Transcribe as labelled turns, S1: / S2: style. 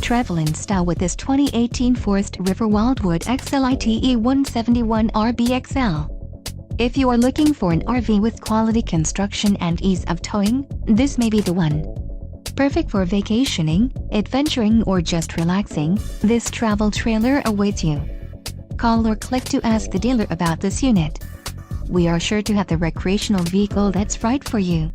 S1: Travel in style with this 2018 Forest River WILDWOOD XLITE 171RBXL. If you are looking for an RV with quality construction and ease of towing, this may be the one. Perfect for vacationing, adventuring or just relaxing, this travel trailer awaits you. Call or click to ask the dealer about this unit. We are sure to have the recreational vehicle that's right for you.